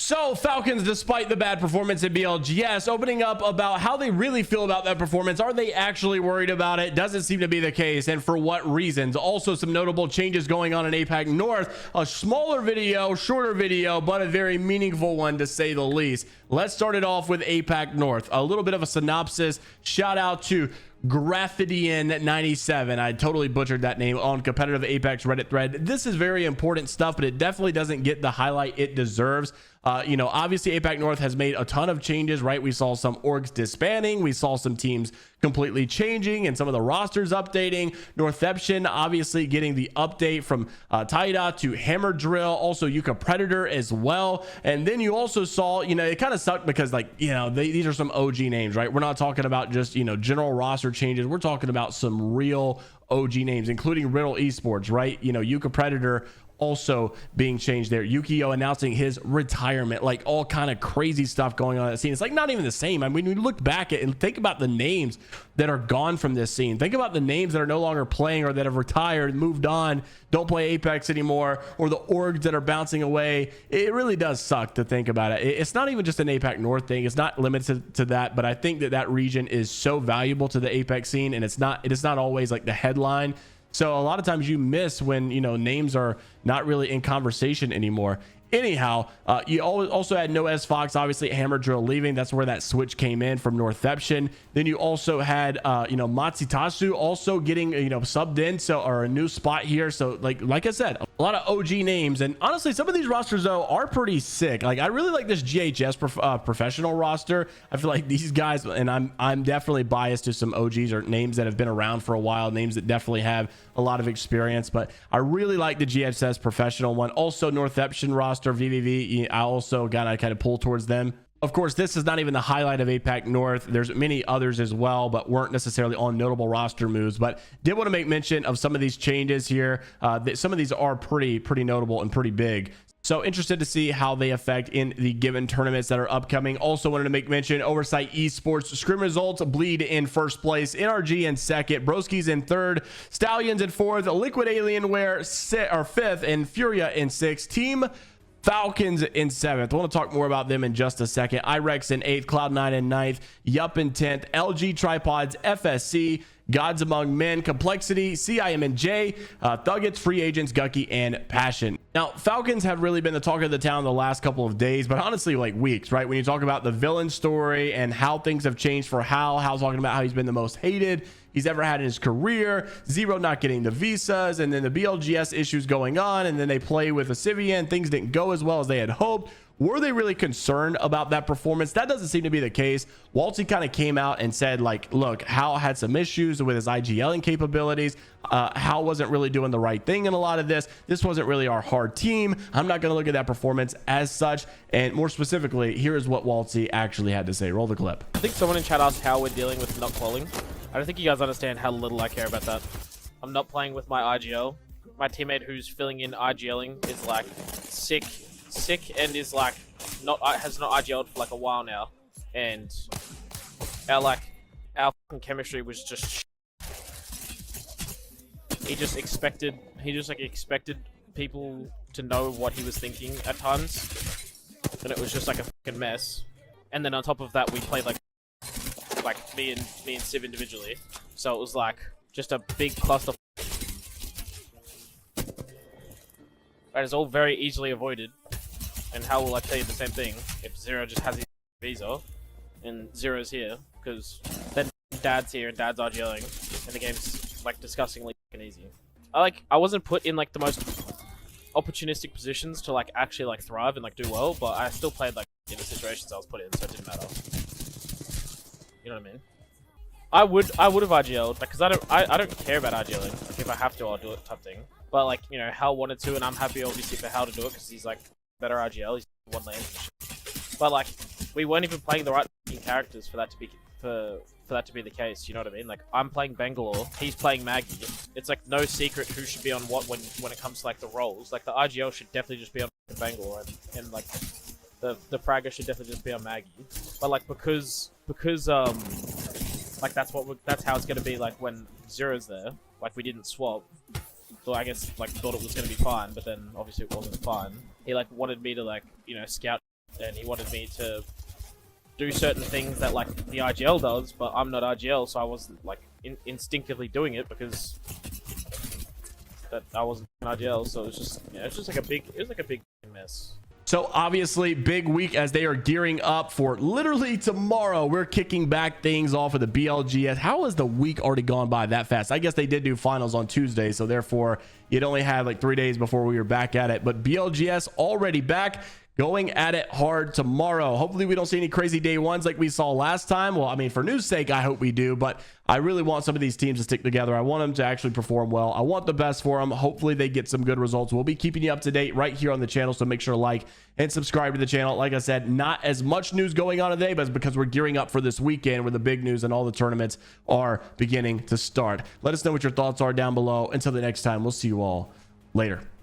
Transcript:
So Falcons, despite the bad performance in BLGS, opening up about how they really feel about that performance. Are they actually worried about it? Doesn't seem to be the case, and for what reasons? Also, some notable changes going on in APAC North. A smaller video, shorter video, but a very meaningful one to say the least. Let's start it off with APAC North. A little bit of a synopsis. Shout out to Graffidian97. I totally butchered that name on competitive Apex Reddit thread. This is very important stuff, but it definitely doesn't get the highlight it deserves. You know, obviously APAC North has made a ton of changes, right? We saw some orgs disbanding, we saw some teams completely changing, and some of the rosters updating. Northception obviously getting the update from Taida to Hammer Drill, also Yuka Predator as well. And then you also saw, you know, it kind of sucked because, like, you know, these are some OG names, right? We're not talking about just, you know, general roster changes. We're talking about some real OG names, including Riddle Esports, right? You know, Yuka Predator also being changed there. Yukio announcing his retirement, like all kind of crazy stuff going on in that scene. It's like not even the same. I mean, we look back at and think about the names that are gone from this scene. Think about the names that are no longer playing or that have retired, moved on, don't play Apex anymore, or the orgs that are bouncing away. It really does suck to think about it. It's not even just an APAC North thing. It's not limited to that, but I think that that region is so valuable to the Apex scene, and it is not always like the headline. So a lot of times you miss when, you know, names are not really in conversation anymore. Anyhow, you also had No S Fox, obviously Hammer Drill leaving. That's where that switch came in from Northception. Then you also had, you know, Matsitasu also getting, you know, subbed in, so, or a new spot here. So like I said, a lot of OG names. And honestly, some of these rosters though are pretty sick. Like I really like this GHS professional roster. I feel like these guys, and I'm definitely biased to some OGs or names that have been around for a while, names that definitely have a lot of experience, but I really like the GHS professional one. Also Northception roster, VVV, I also gotta kind of pull towards them. Of course, this is not even the highlight of APAC North. There's many others as well, but weren't necessarily on notable roster moves. But did want to make mention of some of these changes here. Some of these are pretty notable and pretty big. So interested to see how they affect in the given tournaments that are upcoming. Also wanted to make mention, Oversight Esports scrim results: Bleed in first place, NRG in second, Broski's in third, Stallions in fourth, Liquid Alienware fifth, and Furia in sixth. Team Falcons in seventh. I want to talk more about them in just a second. Irex in eighth, Cloud9 in ninth, Yup in 10th, LG Tripods, FSC, Gods Among Men, Complexity, CIMNJ, Thuggets, Free Agents, Gucky, and Passion. Now, Falcons have really been the talk of the town the last couple of days, but honestly, like weeks, right? When you talk about the villain story and how things have changed for Hal's talking about how he's been the most hated he's ever had in his career, Zero not getting the visas, and then the BLGS issues going on, and then they play with Acivian, things didn't go as well as they had hoped. Were they really concerned about that performance? That doesn't seem to be the case. Wxltzy kind of came out and said, like, look, Hal had some issues with his IGLing capabilities. Hal wasn't really doing the right thing in a lot of this. This wasn't really our hard team. I'm not going to look at that performance as such. And more specifically, here is what Wxltzy actually had to say. Roll the clip. I think someone in chat asked how we're dealing with not calling. I don't think you guys understand how little I care about that. I'm not playing with my IGL. My teammate who's filling in IGLing is like sick and is like has not IGL'd for like a while now, and our fucking chemistry was just he just expected people to know what he was thinking at times, and it was just like a fucking mess. And then on top of that, we played like me and Civ individually, so it was like just a big cluster. That is all very easily avoided. And how will I tell you the same thing if Zero just has his visa and Zero's here? Because then Dad's here and Dad's RGLing, and the game's like disgustingly fucking easy. I wasn't put in like the most opportunistic positions to like actually like thrive and like do well, but I still played like in the situations I was put in, so it didn't matter. You know what I mean? I would have RGL'd because I don't care about RGLing. Like if I have to, I'll do it type thing. But like, you know, Hal wanted to, and I'm happy obviously for Hal to do it because he's like better RGL, he's one lane. But like, we weren't even playing the right characters for that to be the case. You know what I mean? Like, I'm playing Bangalore, he's playing Maggie. It's like no secret who should be on what when it comes to like the roles. Like the RGL should definitely just be on Bangalore, and like the Fragger should definitely just be on Maggie. But like because like that's how it's gonna be like when Zero's there. Like we didn't swap. So I guess like thought it was gonna be fine, but then obviously it wasn't fine. He like wanted me to like, you know, scout and he wanted me to do certain things that like the RGL does, but I'm not RGL, so I wasn't like instinctively doing it because that I wasn't RGL. So it's just like a big mess. So obviously big week as they are gearing up for literally tomorrow. We're kicking back things off of the BLGS. How has the week already gone by that fast? I guess they did do finals on Tuesday, so therefore you'd only had like 3 days before we were back at it. But BLGS already back, going at it hard tomorrow. Hopefully we don't see any crazy day ones like we saw last time. Well, I mean, for news sake, I hope we do, but I really want some of these teams to stick together. I want them to actually perform well. I want the best for them. Hopefully they get some good results. We'll be keeping you up to date right here on the channel, so make sure to like and subscribe to the channel. Like I said, not as much news going on today, but it's because we're gearing up for this weekend where the big news and all the tournaments are beginning to start. Let us know what your thoughts are down below. Until the next time, we'll see you all later.